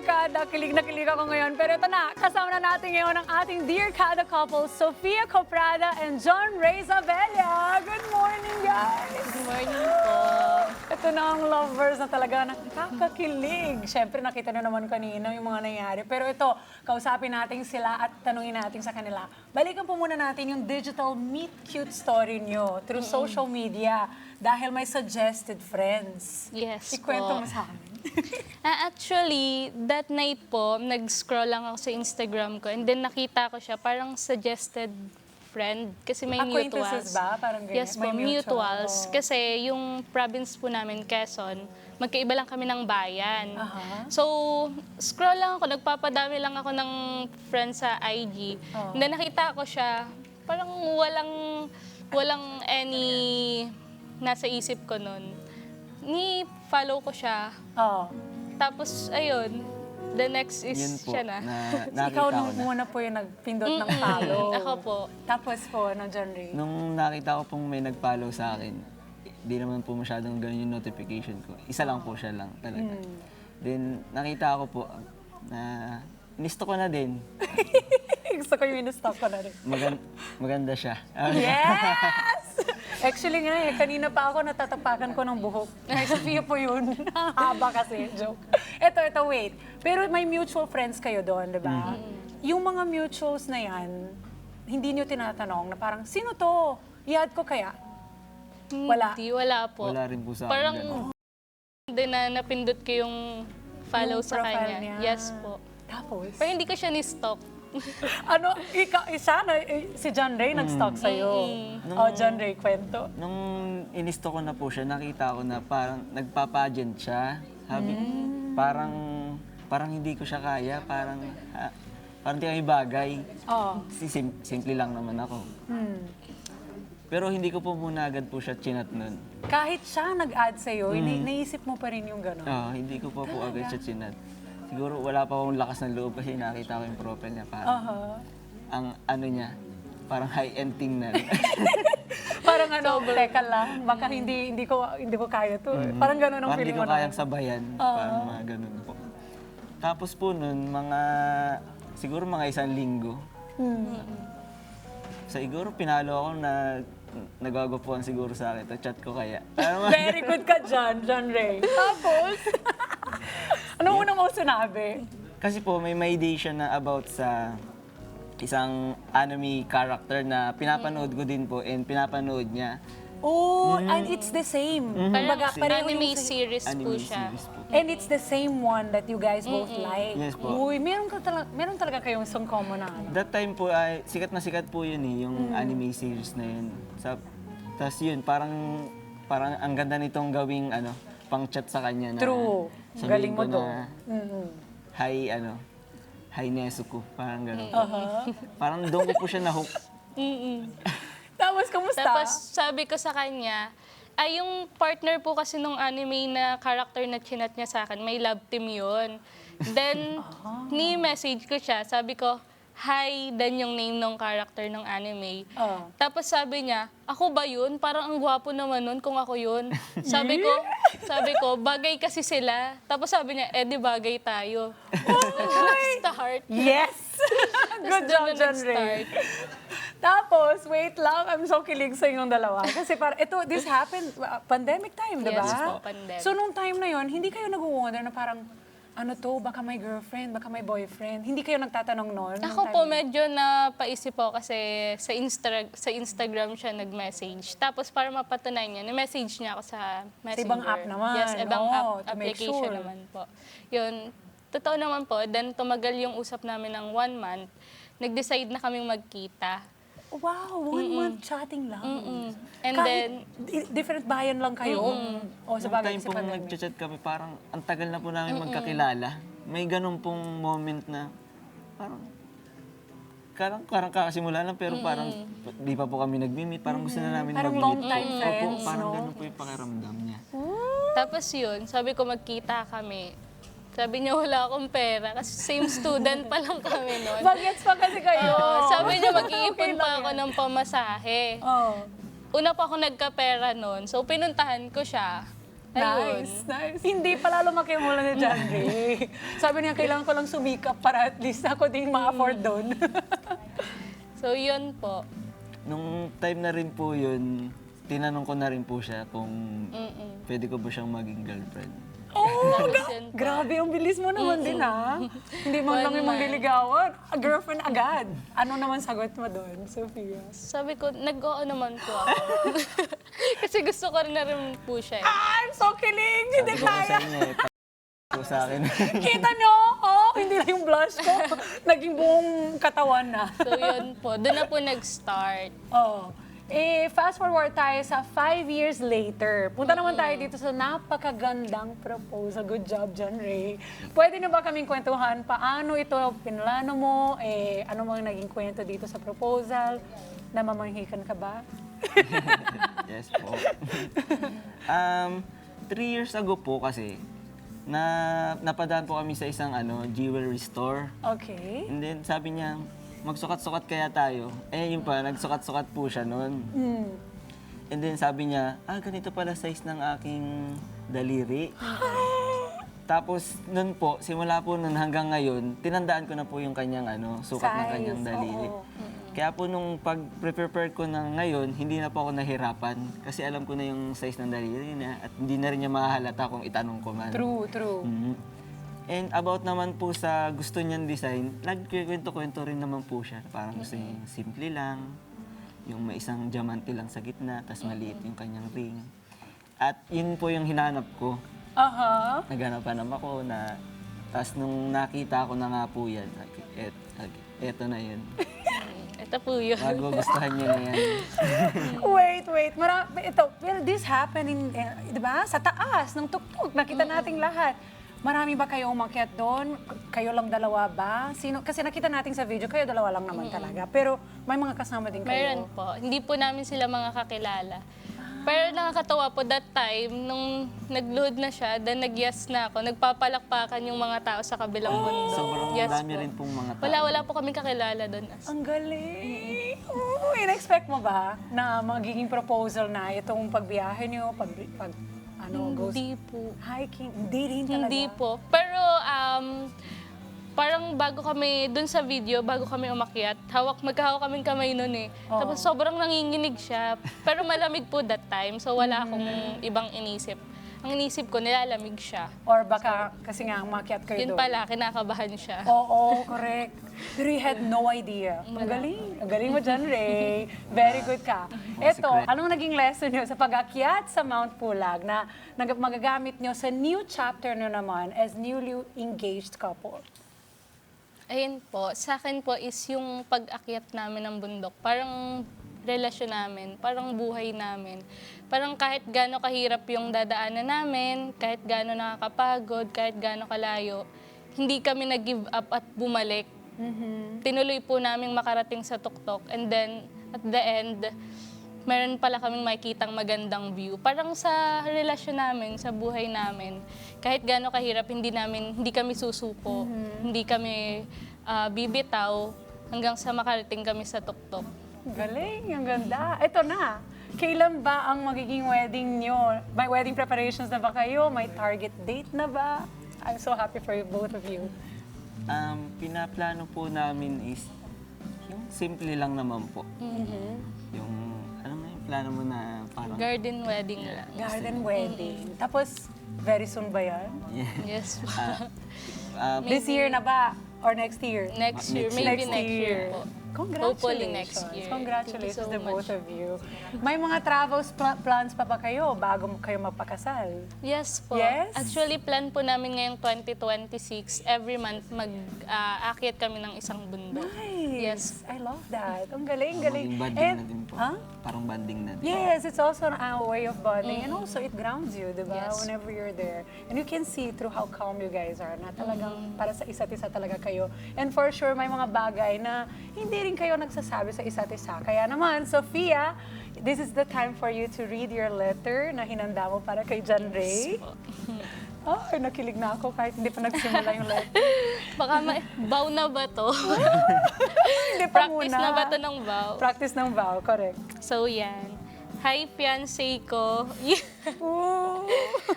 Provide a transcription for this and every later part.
Kada, kilig na kilig ako ngayon. Pero ito na, kasama na natin ngayon ang ating dear Kada couple, Sofia Coprada and John Ray Zabella. Good morning, guys! Good morning po. Ito na ang lovers na talaga nakakakilig. Siyempre, nakita na naman kanina yung mga nangyari. Pero ito, kausapin natin sila at tanungin natin sa kanila. Balikan po muna natin yung digital meet cute story nyo through social media dahil may suggested friends. Yes Ikwento po. mo sa amin. Actually, that night po, nag-scroll lang ako sa Instagram ko and then nakita ko siya parang suggested friend kasi may Acquaintances mutuals. ba? Parang ganyan? Yes po, May mutual. mutuals. Oh. Kasi yung province po namin, Quezon, magkaiba lang kami ng bayan. Aha. So, scroll lang ako, nagpapadami lang ako ng friends sa IG. Oh. And then nakita ko siya, parang walang any nasa isip ko nun. Ni-follow ko siya. Oh. Tapos, ayun, the next is Yun po, siya na. nakita Ikaw ko nung na. muna po yung nagpindot ng follow. Ako po. Tapos po, no, John Ray? Nung nakita ko pong may nag-follow sa akin, di naman po masyadong ganun yung notification ko. Isa lang po siya lang talaga. Then nakita ko po na nisto ko na din. Gusto ko yung in-stop ko na rin. Maganda siya. Yes! Actually nga kanina pa ako natatapakan ko ng buhok. Kay Sofia po yun. Haba kasi, joke. Ito, wait. Pero may mutual friends kayo doon, di ba? Yung mga mutuals na yan, hindi nyo tinatanong na parang, sino to? I-add ko kaya? Wala. Hindi, wala po. Wala rin po sa akin. Parang, ganun. hindi na napindot ko yung follow Yung sa profile kanya. niya. Yes po. Tapos? Pero hindi ko siya ni-stalk. Ano, si John Ray nag-stalk sa'yo. Oh, John Ray, kwento. Nung inisto ko na po siya, nakita ko na parang nagpa-pageant siya. Sabi, parang hindi ko siya kaya, parang di kami bagay. Oh. Simple lang naman ako. Pero hindi ko po muna agad po siya chinat nun. Kahit siya nag-add sa'yo, naisip mo pa rin yung gano'n. Hindi ko pa po agad siya chinat. Siguro wala pa akong lakas ng loob kasi nakita ko yung profile niya. Parang, ang ano niya, parang high-end tingnan. Parang ano, teka lang, baka hindi ko kaya to. Parang gano'n ang Parang feeling hindi mo ko kayang sabayan. Parang mga ganun po. Tapos po nun, siguro mga 1 linggo. Siguro pinalo ako na nagwagupuan siguro sa akin. Chat ko kaya. Very good ka dyan, John Ray. Tapos, ano unang mo sinabi? Kasi po may day siya na about sa isang anime character na pinapanood ko din po and pinapanood niya. Oh, and it's the same. Kumbaga, pareho Anime yung series po Anime siya. series po. And it's the same one that you guys both like. Yes po. Uy, meron talaga kayong song common na ano. That time po, sikat na sikat po yun yung anime series na yun. Tapos yun, parang ang ganda nitong gawing pang chat sa kanya na True. sabihin Galing mo ko doon. na, hi Nezuko, parang gano'n. Parang doon ko po siya na-hook. Tapos, kamusta? Tapos sabi ko sa kanya, yung partner po kasi nung anime na character na chinat niya sa akin, may love team yun. Then, ni-message ko siya, sabi ko, hi, then yung name ng character ng anime. Tapos sabi niya, ako ba yun? Parang ang gwapo naman nun kung ako yun. Sabi ko, bagay kasi sila. Tapos sabi niya, di bagay tayo. Start. Yes! Good job, John Ray. Tapos, wait lang, I'm so kilig sa inyong dalawa. Kasi this happened, pandemic time, di ba? Yes po, pandemic. So, nung time na yon, hindi kayo nag-wonder na parang, baka may girlfriend, baka may boyfriend. Hindi kayo nagtatanong noon? Ako po, medyo napaisip po kasi sa Instagram siya nag-message. Tapos para mapatunayan niya, ni-message niya ako sa Messenger. ibang app naman. Yes, ibang to make application sure. naman po. Yun, totoo naman po. Then tumagal yung usap namin ng 1 month. Nag-decide na kaming magkita. Wow, 1 month chatting lang. And Kahit different bayan lang kayo. O sa Nung bagay time kasi pong pandemic. nag-chat kami, parang ang tagal na po namin magkakilala. May ganun pong moment na parang kakasimula lang pero parang di pa po kami nag-meet. Parang gusto na namin Parang mag-meet long time po. friends, Opo, parang no? ganun po yung pakiramdam niya. Tapos yun, sabi ko magkita kami. Sabi niya wala akong pera kasi same student pa lang kami noon. Bagets pa kasi kayo. Sabi niya mag-iipon Okay lang pa ako yan. ng pamasahe. Oh. Una pa ako nagkapera noon, so pinuntahan ko siya. Ayun. Nice. Hindi pala lumaki mo lang ni John Ray. Sabi niya, kailangan ko lang sumikap para at least ako ding ma-afford doon. So, yun po. Nung time na rin po yun, tinanong ko na rin po siya kung pwede ko ba siyang maging girlfriend. Tapos yun po. Grabe, ang bilis mo naman din ha. Hindi mo lang yung mangliligawan. A girlfriend agad. Ano naman sagot mo doon, Sophia? Sabi ko, nag-oo naman po ako. Kasi gusto ko rin na rin po siya. I'm so kilig! Hindi Sabi ko sa kaya. inyo po sa akin. Kita nyo? Oh, hindi na yung blush ko. Naging buong katawan na. So, yun po. Doon na po nag-start. Oh. Fast forward tayo sa 5 years later. Punta naman tayo dito sa napakagandang proposal. Good job, John Ray. Pwede na ba kaming kwentuhan paano ito pinlano mo? Ano mang naging kwento dito sa proposal? Namamanghikan ka ba? Yes po. 3 years ago po kasi, napadaan po kami sa isang jewelry store. Okay. And then sabi niya, magsukat-sukat kaya tayo. Yun pa, nagsukat-sukat po siya noon. And then sabi niya, ganito pala size ng aking daliri. Tapos nun po, simula po nun hanggang ngayon, tinandaan ko na po yung kanyang sukat ng kanyang Size, daliri. oo. Kaya po nung pag-prepare ko na ngayon, hindi na po ako nahirapan. Kasi alam ko na yung size ng daliri niya at hindi na rin niya mahahalata kung itanong ko man. True. Mhm. And about naman po sa gusto niyang design, nagkikwento-kwento rin naman po siya. Parang gusto niya yung simple lang, yung may isang diamante lang sa gitna, tas maliit yung kanyang ring. At yun po yung hinanap ko. Aha. Naghanapan ako na, tas nung nakita ko na nga po yan, eto na yun. Ito po yun. Magugustuhan niya na yan. Wait. Well, this happened di ba? Sa taas ng tuktok. Nakita nating lahat. Marami ba kayo umakyat doon? Kayo lang dalawa ba? Kasi nakita natin sa video, kayo dalawa lang naman talaga. Pero may mga kasama din kayo. Meron po. Hindi po namin sila mga kakilala. Pero nakakatawa po that time, nung nag-load na siya, then nag-yes na ako, nagpapalakpakan yung mga tao sa kabilang mundo. Sobrang Yes dami po. rin pong mga tao. Wala po kaming kakilala doon. Ang galing! In-expect mo ba na magiging proposal na itong pagbiyahe niyo, ghost Hindi po. hiking? Hindi rin talaga. Hindi po. Pero parang bago kami, dun sa video, bago kami umakyat, magkahawak kaming kamay nun eh. Tapos sobrang nanginginig siya. Pero malamig po that time, so wala akong ibang inisip. Ang inisip ko, nilalamig siya. Or baka kasi nga umakyat kayo Yun doon. pala, kinakabahan siya. Oo, correct. Pero you had no idea. Ang galing. Ang galing mo dyan, Ray. Very good ka. Ito, secret. anong naging lesson nyo sa pag-akyat sa Mount Pulag na magagamit nyo sa new chapter nyo naman as newly engaged couple? Ayun po, sa akin po is yung pag-akyat namin ng bundok. Parang relasyon namin, parang buhay namin. Parang kahit gaano kahirap yung dadaanan namin, kahit gaano nakakapagod, kahit gaano kalayo, hindi kami nag-give up at bumalik. Tinuloy po namin makarating sa tuktok. And then, at the end, meron pala kaming makikitang magandang view. Parang sa relasyon namin, sa buhay namin, kahit gaano kahirap, hindi kami susuko, hindi kami bibitaw, hanggang sa makarating kami sa tuktok. Galing, ang ganda. Ito na. Kailan ba ang magiging wedding nyo? May wedding preparations na ba kayo? May target date na ba? I'm so happy for you, both of you. Pinaplano po namin is, yung simple lang naman po. Yung, yung plano mo na parang... Garden wedding lang. Garden wedding. Tapos, very soon ba yan? Yes po. This year na ba? Or next year? Next year, Next maybe Next next year po. Congratulations. Hopefully next year. Congratulations Thank you to so both much. of you. May mga travels plans pa ba kayo bago kayo magpakasal? Yes po. Yes? Actually, plan po namin ngayong 2026, every month mag-aakyat kami ng isang bundok. Nice. Yes. I love that. Ang galing, galing. Maging banding na din po. Huh? Parang banding na din. Yes, it's also a way of bonding. And also, it grounds you, di ba? Yes. Whenever you're there. And you can see through how calm you guys are na talagang para sa isa't isa talaga kayo. And for sure, may mga bagay na hindi rin kayo nagsasabi sa isa't isa. Kaya naman, Sophia, this is the time for you to read your letter na hinanda mo para kay John Ray. Ay, nakilig na ako kahit hindi pa nagsimula yung letter. Baka vow na ba to? Hindi pa Practice muna. na ba to ng vow? Practice ng vow, correct. So yan. hi, fiancé ko.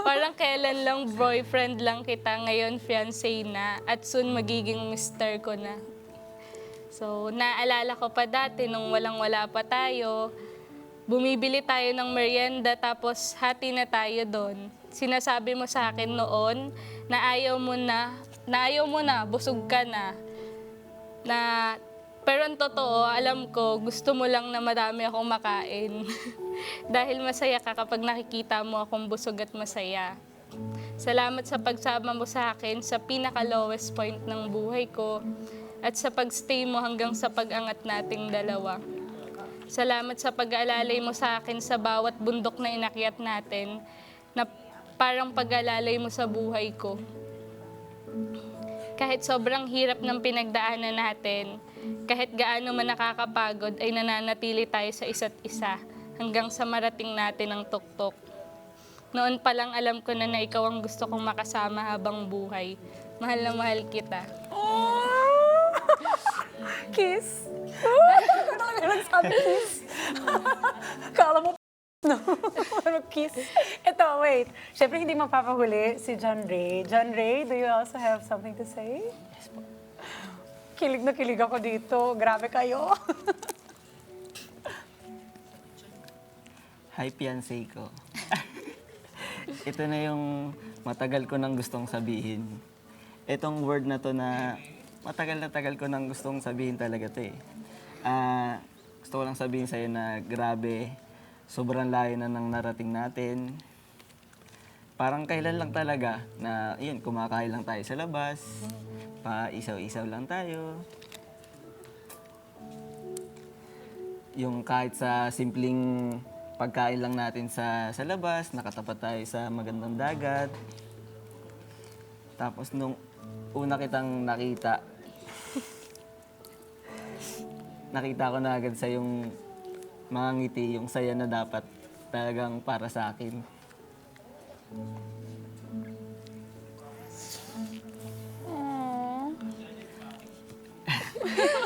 Parang kailan lang boyfriend lang kita, ngayon fiancé na. At soon magiging mister ko na. So, naalala ko pa dati nung walang-wala pa tayo, bumibili tayo ng merienda tapos hati na tayo doon. Sinasabi mo sa akin noon na ayaw mo na, busog ka na. Pero ang totoo, alam ko, gusto mo lang na marami akong makain. Dahil masaya ka kapag nakikita mo akong busog at masaya. Salamat sa pagsama mo sa akin sa pinaka-lowest point ng buhay ko at sa pagstay mo hanggang sa pag-angat nating dalawa. Salamat sa pag-aalalay mo sa akin sa bawat bundok na inakyat natin na parang pag-aalalay mo sa buhay ko. Kahit sobrang hirap ng pinagdaanan natin, kahit gaano man nakakapagod, ay nananatili tayo sa isa't isa hanggang sa marating natin ang tuktok. Noon pa lang alam ko na ikaw ang gusto kong makasama habang buhay. Mahal na mahal kita. Kiss? Talaga nagsabi kiss? Kala mo no? Ano kiss? Ito, wait. Siyempre, hindi mapapahuli si John Ray. John Ray, do you also have something to say? Yes po. Kilig na kilig ako dito. Grabe kayo. Hi, fiancé ko. Ito na yung matagal ko nang gustong sabihin. Itong word na to na tagal ko nang gustong sabihin talaga to eh. Gusto ko lang sabihin sa'yo na grabe, sobrang layo na nang narating natin. Parang kailan lang talaga na, yun, kumakain lang tayo sa labas, pa-isaw-isaw lang tayo. Yung kahit sa simpleng pagkain lang natin sa labas, nakatapat tayo sa magandang dagat. Tapos nung una kitang nakita ko na agad sa yung mga ngiti, yung saya na dapat talagang para sa akin.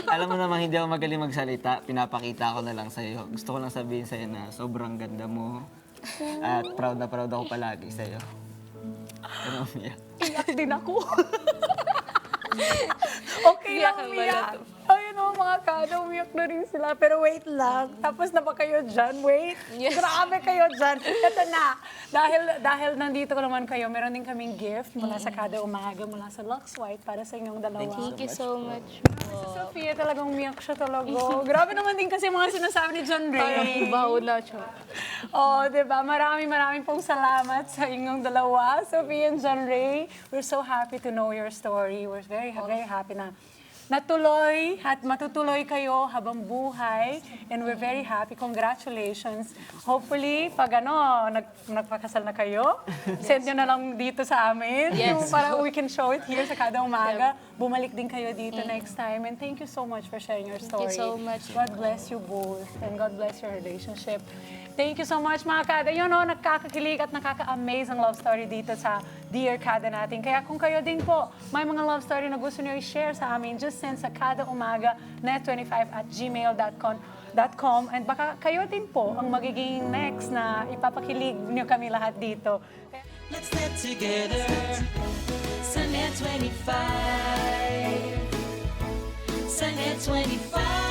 Alam mo naman, hindi ako magaling magsalita. Pinapakita ko na lang sa'yo. Gusto ko lang sabihin sa'yo na sobrang ganda mo. At proud na proud ako palagi sa'yo. Ano, Mia? Iyak din ako. Okay lang, Iyak ka ba umiyak. na to? Ayun o, mga kada, umiyak na rin sila. Pero wait lang. Tapos na ba kayo dyan? Wait. Yes. Grabe kayo dyan. Ito na. Dahil nandito ko naman kayo, meron din kaming gift mula sa Kada Umaga, mula sa Lux White para sa inyong dalawa. Thank you so much. Si Sophia talagang umiyak siya talaga. Grabe naman din kasi mga sinasabi ni John Ray. Parang baho na siya. Oh, di ba? Maraming pong salamat sa inyong dalawa, Sophia and John Ray. We're so happy to know your story. We're very happy na natuloy at matutuloy kayo habang buhay. And we're very happy. Congratulations. Hopefully, pag nagpakasal na kayo, send nyo na lang dito sa amin. Yes. Yung para we can show it here sa Kada Umaga. Bumalik din kayo dito next time. And thank you so much for sharing your story. Thank you so much. God bless you both. And God bless your relationship. Thank you so much, mga Kada. Yun, nakakakilig at nakaka-amaze ang love story dito sa Dear Kada natin. Kaya kung kayo din po, may mga love story na gusto niyo i-share sa amin, just send sa kadaumaga.net25@gmail.com. And baka kayo din po ang magiging next na ipapakilig niyo kami lahat dito. Let's get together. Sunday 25. Sunday 25.